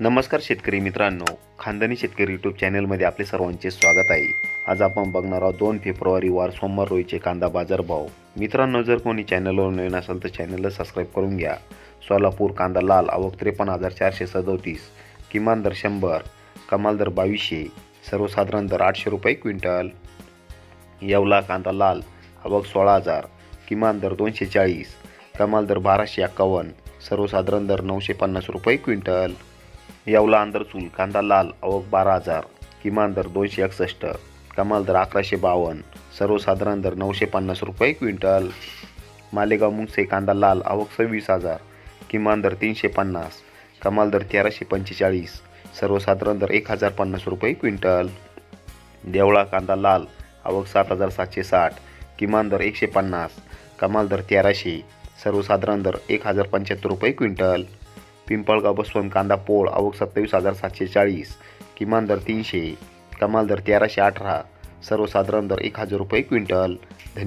नमस्कार शेतकरी मित्रांनो, खानदानी शेतकरी यूट्यूब चॅनलमध्ये आपले सर्वांचे स्वागत आहे. आज आपण बघणार आहोत 2 फेब्रुवारी वार सोमवार रोजीचे कांदा बाजार भाव. मित्रांनो, जर कोणी चॅनलवर नवीन असेल तर चॅनलला सबस्क्राईब करून घ्या. सोलापूर कांदा लाल आवक 53,437, किमान दर 100, कमाल दर 2200, सर्वसाधारण दर 800 रुपये क्विंटल. येवला कांदा लाल आवक 16,000, किमान दर 240, कमाल दर 1251, सर्वसाधारण दर 950 रुपये क्विंटल. येवला आंधरचूल कांदा लाल आवक 12,000, किमान दर 261, कमाल दर 1152, सर्वसाधारण दर 950 रुपये क्विंटल. मालेगाव मुंगसे कांदा लाल आवक 26,000, किमान दर 350, कमाल दर 1345, सर्वसाधारण दर 1050 रुपये क्विंटल. देवळा कांदा लाल आवक 7,760, किमान दर 150, कमाल दर 1300, सर्वसाधारण दर 1075 रुपये क्विंटल. पिंपळगाव बसवंत कांदा पोळ आवक 27,740, किमान दर 300, कमाल दर 1318, सर्वसाधारण दर 1000 रुपये क्विंटल.